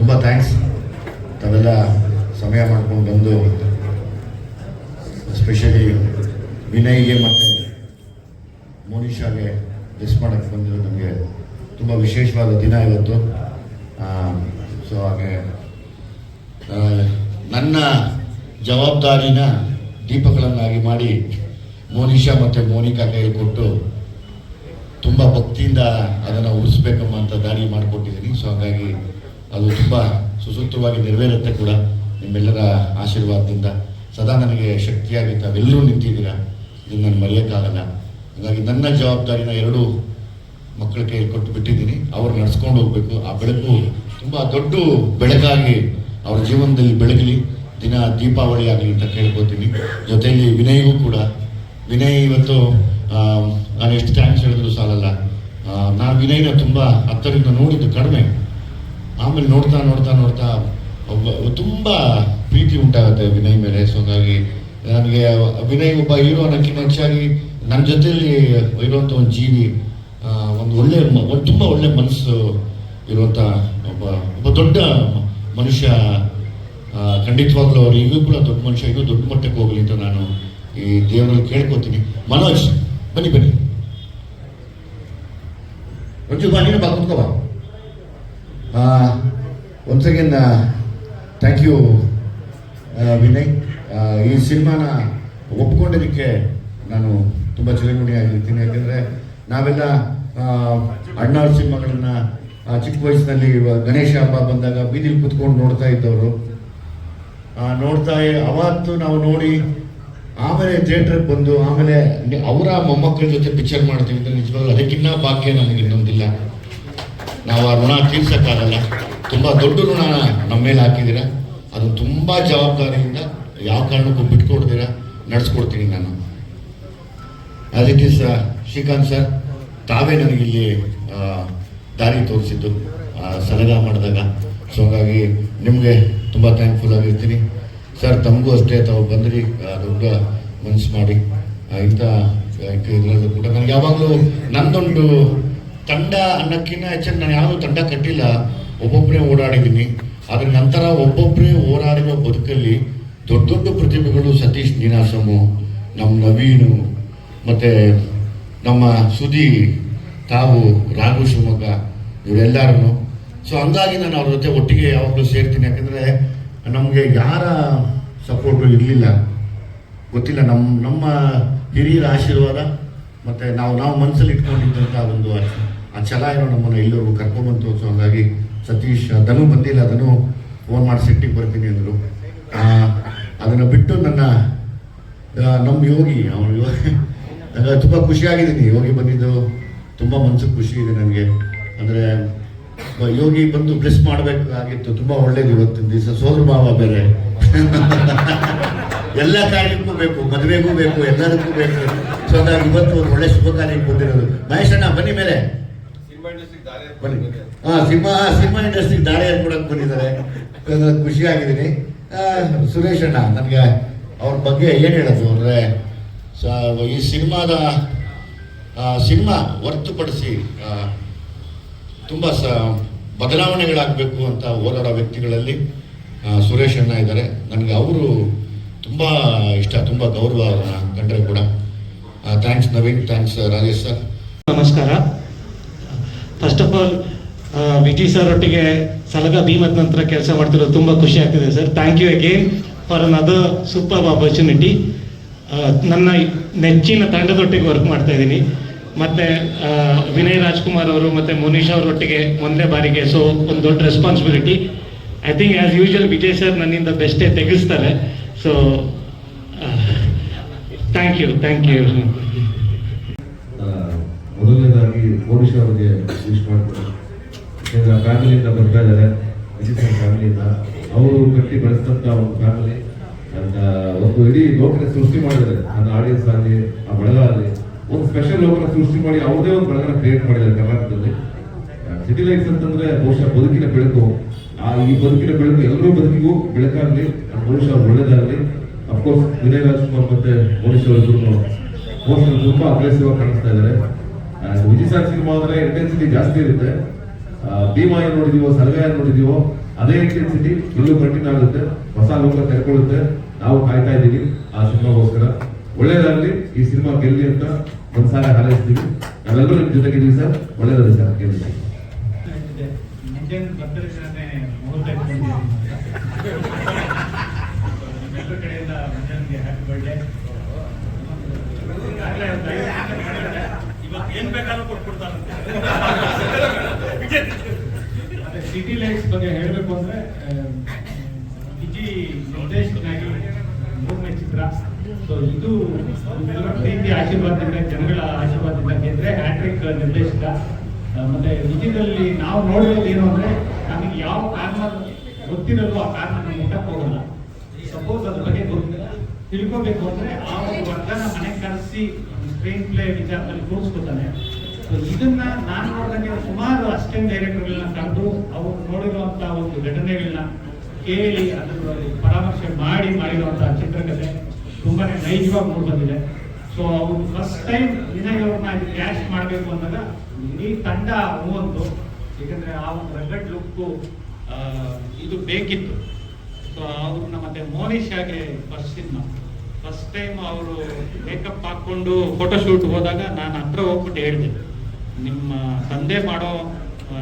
ತುಂಬ ಥ್ಯಾಂಕ್ಸ್. ತಾವೆಲ್ಲ ಸಮಯ ಮಾಡ್ಕೊಂಡು ಬಂದು ಎಸ್ಪೆಷಲಿ ವಿನಯ್ಗೆ ಮತ್ತು ಮೋನಿಷಾಗೆ ಗೆಸ್ಟ್ ಮಾಡೋಕ್ಕೆ ಬಂದಿರೋದು ನಮಗೆ ತುಂಬ ವಿಶೇಷವಾದ ದಿನ ಇವತ್ತು. ಸೊ ಹಾಗೆ ನನ್ನ ಜವಾಬ್ದಾರಿನ ದೀಪಗಳನ್ನಾಗಿ ಮಾಡಿ ಮೋನಿಷಾ ಮತ್ತು ಮೋನಿಕಾ ಕೈಯಲ್ಲಿ ಕೊಟ್ಟು ತುಂಬ ಭಕ್ತಿಯಿಂದ ಅದನ್ನು ಉಳಿಸ್ಬೇಕಮ್ಮ ಅಂತ ದಾರಿ ಮಾಡಿಕೊಟ್ಟಿದ್ದೀನಿ. ಸೊ ಹಾಗಾಗಿ ಅದು ತುಂಬ ಸುಸೂತ್ರವಾಗಿ ನೆರವೇರುತ್ತೆ ಕೂಡ ನಿಮ್ಮೆಲ್ಲರ ಆಶೀರ್ವಾದದಿಂದ. ಸದಾ ನನಗೆ ಶಕ್ತಿಯಾಗಿ ತಾವೆಲ್ಲರೂ ನಿಂತಿದ್ದೀರಾ, ಇದನ್ನು ನಾನು ಮರೆಯೋಕ್ಕಾಗಲ್ಲ. ಹಾಗಾಗಿ ನನ್ನ ಜವಾಬ್ದಾರಿನ ಎರಡೂ ಮಕ್ಕಳ ಕೈಯಲ್ಲಿ ಕೊಟ್ಟು ಬಿಟ್ಟಿದ್ದೀನಿ. ಅವ್ರು ನಡೆಸ್ಕೊಂಡು ಹೋಗಬೇಕು. ಆ ಬೆಳಕು ತುಂಬ ದೊಡ್ಡ ಬೆಳಕಾಗಿ ಅವ್ರ ಜೀವನದಲ್ಲಿ ಬೆಳಗಲಿ, ದಿನ ದೀಪಾವಳಿ ಆಗಲಿ ಅಂತ ಕೇಳ್ಕೊತೀನಿ. ಜೊತೆಯಲ್ಲಿ ವಿನಯ್ಗೂ ಕೂಡ, ವಿನಯ್ ಇವತ್ತು ನಾನು ಎಷ್ಟು ಥ್ಯಾಂಕ್ಸ್ ಹೇಳಿದ್ರು ಸಾಲಲ್ಲ. ನಾನು ವಿನಯ್ನ ತುಂಬ ಹತ್ತರಿಂದ ನೋಡಿದ್ದು ಕಡಿಮೆ, ಆಮೇಲೆ ನೋಡ್ತಾ ನೋಡ್ತಾ ನೋಡ್ತಾ ತುಂಬ ಪ್ರೀತಿ ಉಂಟಾಗುತ್ತೆ ವಿನಯ್ ಮೇಲೆ. ಸೊ ಹಾಗಾಗಿ ನನಗೆ ವಿನಯ್ ಒಬ್ಬ ಹೀರೋ ಅನ್ನೋಕ್ಕಿಂತ ಹೆಚ್ಚಾಗಿ ನನ್ನ ಜೊತೆಯಲ್ಲಿ ಇರುವಂಥ ಒಂದು ಜೀವಿ, ಒಂದು ಒಳ್ಳೆ ತುಂಬ ಒಳ್ಳೆ ಮನಸ್ಸು ಇರುವಂಥ ಒಬ್ಬ ದೊಡ್ಡ ಮನುಷ್ಯ. ಖಂಡಿತವಾಗ್ಲೂ ಅವ್ರು ಈಗೂ ಕೂಡ ದೊಡ್ಡ ಮನುಷ್ಯ, ಇನ್ನೂ ದೊಡ್ಡ ಮಟ್ಟಕ್ಕೆ ಹೋಗಲಿ ಅಂತ ನಾನು ಈ ದೇವರಲ್ಲಿ ಕೇಳ್ಕೊತೀನಿ. ಮನೋಜ್ ಬನ್ನಿ ಬನ್ನಿ, ರಂಜು ಬಾ, ನೀನು ಬಾ, ಕುತ್ಕೋ ಬಾ. Once again thank you Vinay. ಈ ಸಿನಿಮಾನ ಒಪ್ಕೊಂಡಿದ್ದಕ್ಕೆ ನಾನು ತುಂಬ ಚಿರಋಣಿಯಾಗಿರ್ತೀನಿ. ಯಾಕೆಂದರೆ ನಾವೆಲ್ಲ ಅಣ್ಣವ್ರ ಸಿನಿಮಾಗಳನ್ನ ಚಿಕ್ಕ ವಯಸ್ಸಿನಲ್ಲಿ ಗಣೇಶ ಹಬ್ಬ ಬಂದಾಗ ಬೀದಿಲಿ ಕೂತ್ಕೊಂಡು ನೋಡ್ತಾ ಇದ್ದವರು. ಅವತ್ತು ನಾವು ನೋಡಿ ಆಮೇಲೆ ಥಿಯೇಟ್ರಿಗೆ ಬಂದು ಆಮೇಲೆ ಅವರ ಮೊಮ್ಮಕ್ಕಳ ಜೊತೆ ಪಿಕ್ಚರ್ ಮಾಡ್ತೀವಿ ಅಂದರೆ ನಿಜವಾಗ್ಲೂ ಅದಕ್ಕಿಂತ ಭಾಗ್ಯ ನಮಗೆ ಇನ್ನೊಂದಿಲ್ಲ. ನಾವು ಆ ಋಣ ತೀರ್ಸೋಕ್ಕಾಗಲ್ಲ. ತುಂಬ ದೊಡ್ಡ ಋಣ ನಮ್ಮ ಮೇಲೆ ಹಾಕಿದ್ದೀರ. ಅದು ತುಂಬ ಜವಾಬ್ದಾರಿಯಿಂದ ಯಾವ ಕಾರಣಕ್ಕೂ ಬಿಟ್ಕೊಡ್ತೀರ ನಡೆಸ್ಕೊಡ್ತೀನಿ ನಾನು. As it is Srikanth sir, ತಾವೇ ನನಗಿಲ್ಲಿ ದಾರಿ ತೋರಿಸಿದ್ದು ಸಲಗ ಮಾಡಿದಾಗ. ಸೊ ಹಾಗಾಗಿ ನಿಮಗೆ ತುಂಬ ಥ್ಯಾಂಕ್ಫುಲ್ ಆಗಿರ್ತೀನಿ ಸರ್. ತಮಗೂ ಅಷ್ಟೇ, ತಾವು ಬಂದ್ರಿ ದೊಡ್ಡ ಮನಸ್ಸು ಮಾಡಿ ಇಂಥ ಇದರಲ್ಲೂ ಕೂಡ ನನಗೆ ಯಾವಾಗಲೂ ನನ್ನದೊಂದು ತಂಡ ಅನ್ನೋಕ್ಕಿಂತ ಹೆಚ್ಚಾಗಿ ನಾನು ಯಾವುದೂ ತಂಡ ಕಟ್ಟಿಲ್ಲ, ಒಬ್ಬೊಬ್ಬರೇ ಓಡಾಡಿದ್ದೀನಿ. ಅದ್ರ ನಂತರ ಒಬ್ಬೊಬ್ಬರೇ ಓಡಾಡಿರೋ ಬದುಕಲ್ಲಿ ದೊಡ್ಡ ದೊಡ್ಡ ಪ್ರತಿಭೆಗಳು, ಸತೀಶ್ ನೀನಾಸಮು, ನಮ್ಮ ನವೀನು, ಮತ್ತು ನಮ್ಮ ಸುದಿ, ತಾವು, ರಾಘು ಶಿವಮೊಗ್ಗ, ಇವರೆಲ್ಲರೂ. ಸೊ ಹಂಗಾಗಿ ನಾನು ಅವ್ರ ಜೊತೆ ಒಟ್ಟಿಗೆ ಯಾವಾಗಲೂ ಸೇರ್ತೀನಿ. ಯಾಕೆಂದರೆ ನಮಗೆ ಯಾರ ಸಪೋರ್ಟು ಇರಲಿಲ್ಲ, ಗೊತ್ತಿಲ್ಲ. ನಮ್ಮ ಹಿರಿಯರ ಆಶೀರ್ವಾದ ಮತ್ತು ನಾವು ಮನಸ್ಸಲ್ಲಿ ಇಟ್ಕೊಂಡಿದ್ದಂಥ ಒಂದು ಆ ಛಲ ಏನೋ ನಮ್ಮನ್ನು ಎಲ್ಲರಿಗೂ ಕರ್ಕೊಂಬಂತು. ಸೊ ಹಾಗಾಗಿ ಸತೀಶ್, ಧನು ಬಂದಿಲ್ಲ, ಧನು ಫೋನ್ ಮಾಡಿ ಸಿಟ್ಟಿಗೆ ಬರ್ತೀನಿ ಅಂದರು. ಅದನ್ನು ಬಿಟ್ಟು ನಮ್ಮ ಯೋಗಿ, ಅವನು ಯೋಗಿ ತುಂಬ ಖುಷಿಯಾಗಿದ್ದೀನಿ. ಯೋಗಿ ಬಂದಿದ್ದು ತುಂಬ ಮನಸ್ಸಿಗೆ ಖುಷಿ ಇದೆ ನನಗೆ. ಅಂದರೆ ಯೋಗಿ ಬಂದು ಬ್ಲೆಸ್ ಮಾಡಬೇಕಾಗಿತ್ತು. ತುಂಬ ಒಳ್ಳೇದು ಇವತ್ತಿನ ದಿವಸ. ಸೋದರ ಭಾವ ಬೇರೆ ಎಲ್ಲ ಕಾರ್ಯಕ್ಕೂ ಬೇಕು, ಮದುವೆಗೂ ಬೇಕು, ಎಲ್ಲದಕ್ಕೂ ಬೇಕು. ಸೊ ಹಾಗಾಗಿ ಇವತ್ತು ಒಂದು ಒಳ್ಳೆ ಶುಭ ಕಾರ್ಯಕ್ಕೆ ಬಂದಿರೋದು. ಮಹೇಶಣ್ಣ ಬನ್ನಿ ಮೇಲೆ ಬನ್ನಿ. ಸಿನಿಮಾ ಇಂಡಸ್ಟ್ರಿಗೆ ದಾಳಿ ಕೊಡೋಕೆ ಬಂದಿದ್ದಾರೆ. ಖುಷಿಯಾಗಿದ್ದೀನಿ. ಸುರೇಶ್ ಅಣ್ಣ, ನನಗೆ ಅವ್ರ ಬಗ್ಗೆ ಏನು ಹೇಳೋದು ಅಂದರೆ, ಈ ಸಿನಿಮಾ ಹೊರತುಪಡಿಸಿ ತುಂಬ ಬದಲಾವಣೆಗಳಾಗಬೇಕು ಅಂತ ಹೋರಾಡೋ ವ್ಯಕ್ತಿಗಳಲ್ಲಿ ಸುರೇಶ್ ಅಣ್ಣ ಇದ್ದಾರೆ. ನನಗೆ ಅವರು ತುಂಬ ಇಷ್ಟ, ತುಂಬ ಗೌರವ ಅವ್ರನ್ನ ಕಂಡ್ರೆ ಕೂಡ. Thanks Naveen, thanks Rajesh sir. ನಮಸ್ಕಾರ. First of all Vijay sir ಒಟ್ಟಿಗೆ ಸಲಗ ಭೀಮತ್ ನಂತರ ಕೆಲಸ ಮಾಡ್ತಿರೋದು ತುಂಬ ಖುಷಿ ಆಗ್ತಿದೆ ಸರ್. Thank you again for another super opportunity. ನನ್ನ ನೆಚ್ಚಿನ ತಂಡದೊಟ್ಟಿಗೆ ವರ್ಕ್ ಮಾಡ್ತಾ ಇದ್ದೀನಿ. ಮತ್ತು ವಿನಯ್ ರಾಜ್ಕುಮಾರ್ ಅವರು ಮತ್ತು ಮೋನಿಷಾ ಅವರೊಟ್ಟಿಗೆ ಒಂದೇ ಬಾರಿಗೆ. ಸೊ ಒಂದು ದೊಡ್ಡ responsibility. I think as usual Vijay sir ನನ್ನಿಂದ ಬೆಸ್ಟೇ ತೆಗೆಸ್ತಾರೆ. So thank you. ಮೊದಲನೇದಾಗಿ ಮೋನಿಷಾ ಅವರಿಗೆ ವಿಶ್ ಮಾಡ್ತಾರೆ. ಯಾಕೆಂದರೆ ಫ್ಯಾಮಿಲಿಯಿಂದ ಬರ್ತಾ ಇದ್ದಾರೆ, ವಿಜಯ್ ಸರ್ ಫ್ಯಾಮಿಲಿಯಿಂದ. ಅವರು ಕಟ್ಟಿ ಬೆಳೆಸಿದಂಥ ಒಂದು ಫ್ಯಾಮಿಲಿ ಒಂದು ಇಡೀ ಲೋಕನ ಸೃಷ್ಟಿ ಮಾಡಿದ್ದಾರೆ. ನನ್ನ ಆಡಿಯನ್ಸ್ ಆಗಲಿ, ಆ ಬಳಗ ಆಗಲಿ, ಒಂದು ಸ್ಪೆಷಲ್ ಲೋಕನ ಸೃಷ್ಟಿ ಮಾಡಿ ಅವ್ರದೇ ಒಂದು ಬಳಗನ ಕ್ರಿಯೇಟ್ ಮಾಡಿದ್ದಾರೆ ಕರ್ನಾಟಕದಲ್ಲಿ. ಸಿಟಿ ಲೈಫ್ಸ್ ಅಂತಂದ್ರೆ ಬಹುಶಃ ಬದುಕಿನ ಬೆಳಕು. ಈ ಬದುಕಿನ ಬೆಳಕು ಎಲ್ಲರೂ ಬದುಕಿಗೂ ಬೆಳಕಾಗಲಿ, ಮೋನಿಷಾ ಅವ್ರು ಒಳ್ಳೇದಾಗಲಿ. ಅಫ್ಕೋರ್ಸ್ ವಿನಯ್ ರಾಜ್ಕುಮಾರ್ ಮತ್ತೆ ಮೋನಿಷಾ ಅವರು ಮೋಸ್ಟ್ಲಿ ತುಂಬಾ ಅಗ್ರೆಸಿವ್ ಆಗಿ ಕಾಣಿಸ್ತಾ ಇದ್ದಾರೆ. ವಿಜಯ್ ಸರ್ ಸಿನಿಮಾ ಅಂದ್ರೆ ಇಂಟೆನ್ಸಿಟಿ ಜಾಸ್ತಿ ಇರುತ್ತೆ. ಭೀಮಾ ಏನು ನೋಡಿದೀವೋ, ಸಲಗ ಏನು ನೋಡಿದೀವೋ, ಅದೇ ಇಂಟೆನ್ಸಿಟಿ ಇಲ್ಲೂ ಕಂಟಿನ್ಯೂ ಆಗುತ್ತೆ, ಹೊಸ ಲೋಕ ತೆರೆಕೊಳ್ಳುತ್ತೆ. ನಾವು ಕಾಯ್ತಾ ಇದ್ದೀವಿ ಆ ಸಿನಿಮಾಗೋಸ್ಕರ. ಒಳ್ಳೇದಾಗ್ಲಿ, ಈ ಸಿನಿಮಾ ಗೆಲ್ಲಿ ಅಂತ ಒಂದ್ಸಾರಿ ಹಾರೈಸ್ತೀವಿ. ನಾವೆಲ್ಲರೂ ನಿಮ್ ಜೊತೆಗಿದ್ದೀವಿ ಸರ್. ಒಳ್ಳೇದಾಗಲಿ ಸರ್, ಗೆಲ್ಲಿ. ಮುಂಜಾನೆ ಬರ್ತಡೇ ಮುಹೂರ್ತ ನಿಮ್ಮೆಲ್ಲರ ಕಡೆಯಿಂದ ಮುಂಜಾನೆಗೆ ಹ್ಯಾಪಿ ಬರ್ಡೇ. ಇವತ್ತು ಏನ್ ಬೇಕಾದ್ರೂ ಕೊಟ್ಬಿಡ್ತಾರಂತೆ. ಮತ್ತೆ ಸಿಟಿ ಲೈಟ್ಸ್ ಬಗ್ಗೆ ಹೇಳಬೇಕು ಅಂದ್ರೆ ವಿಜಿ ನಿರ್ದೇಶಕನಾಗಿ 3ನೇ ಚಿತ್ರ. ಸೊ ಇದು ನಿಮ್ಮೆಲ್ಲರ ಪ್ರೀತಿ ಆಶೀರ್ವಾದದಿಂದ, ಜನಗಳ ಆಶೀರ್ವಾದದಿಂದ ಗೆದ್ರೆ ಹ್ಯಾಟ್ರಿಕ್ ನಿರ್ದೇಶಕ. ಮತ್ತೆ ವಿಜಯದಲ್ಲಿ ನಾವು ನೋಡಿರೋದು ಏನು ಅಂದ್ರೆ, ನಮಗೆ ಯಾವ ಕಾರಣ ಗೊತ್ತಿರೋದು ಆ ಕಾರಣ ಮುಟ್ಟಕ್ಕೆ ಹೋಗಲ್ಲ. ಸಪೋಸ್ ಅದ್ರ ಬಗ್ಗೆ ತಿಳ್ಕೋಬೇಕು ಅಂದ್ರೆ ಆ ಒಂದು ವರ್ಗನ ಮನೆಗೆ ಕರೆಸಿ ಸ್ಕ್ರೀನ್ ಪ್ಲೇ ವಿಚಾರದಲ್ಲಿ ತೋರಿಸ್ಕೊತಾನೆ. ಇದನ್ನ ನಾನು ನೋಡಿದಂಗೆ ಸುಮಾರು ಅಸಿಸ್ಟೆಂಟ್ ಡೈರೆಕ್ಟರ್ಗಳನ್ನ ಕರೆದು ಅವ್ರು ನೋಡಿರುವಂತ ಒಂದು ಘಟನೆಗಳನ್ನ ಕೇಳಿ ಅದರ ಪರಾಮರ್ಶೆ ಮಾಡಿರುವಂತಹ ಚಿತ್ರಕಥೆ ತುಂಬಾನೇ ನೈಜವಾಗಿ ಮೂಡ್ ಬಂದಿದೆ. ಸೊ ಅವ್ರು ಫಸ್ಟ್ ಟೈಮ್ ವಿನಯ್ ಅವ್ರನ್ನ ಇದು ಕ್ಯಾಶ್ ಮಾಡಬೇಕು ಅಂದಾಗ ಇಡೀ ತಂಡ ಹೂವಂತು. ಯಾಕಂದ್ರೆ ಆ ಒಂದು ರಗಡ್ ಲುಕ್ಕು ಇದು ಬೇಕಿತ್ತು. ಸೊ ಅವ್ರನ್ನ ಮತ್ತೆ ಮೋನಿಶಾಗೆ ಫಸ್ಟ್ ಟೈಮ್ ಅವರು ಮೇಕಪ್ ಹಾಕೊಂಡು ಫೋಟೋಶೂಟ್ ಹೋದಾಗ ನಾನು ಹತ್ರ ಹೋಗ್ಬಿಟ್ಟು ಹೇಳಿದೆ, ನಿಮ್ಮ ತಂದೆ ಮಾಡೋ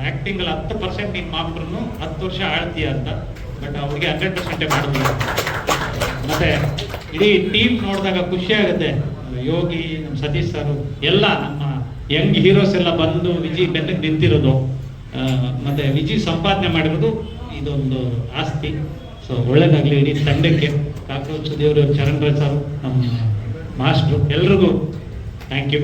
ಆ್ಯಕ್ಟಿಂಗಲ್ಲಿ 10% ನೀನು ಮಾಡ್ರು 10 ವರ್ಷ ಆಳ್ತೀಯ ಅಂತ. ಬಟ್ ಅವ್ರಿಗೆ 100% ಮಾಡಿದ್ರು. ಮತ್ತೆ ಇಡೀ ಟೀಮ್ ನೋಡಿದಾಗ ಖುಷಿ ಆಗುತ್ತೆ. ಯೋಗಿ, ನಮ್ಮ ಸತೀಶ್ ಸರ್ ಎಲ್ಲ ನಮ್ಮ ಯಂಗ್ ಹೀರೋಸ್ ಎಲ್ಲ ಬಂದು ವಿಜಿ ಬೆನ್ನಕ್ಕೆ ನಿಂತಿರೋದು, ಮತ್ತೆ ವಿಜಿ ಸಂಪಾದನೆ ಮಾಡಿರೋದು ಇದೊಂದು ಆಸ್ತಿ. ಸೊ ಒಳ್ಳೇದಾಗಲಿ ಇಡೀ ತಂಡಕ್ಕೆ. ಕಾಕ್ರೋಚ್ ದೇವರು, ಚರಣ್ ರಾಜ್ ಸರ್, ನಮ್ಮ ಮಾಸ್ಟ್ರು, ಎಲ್ರಿಗೂ ಥ್ಯಾಂಕ್ ಯು.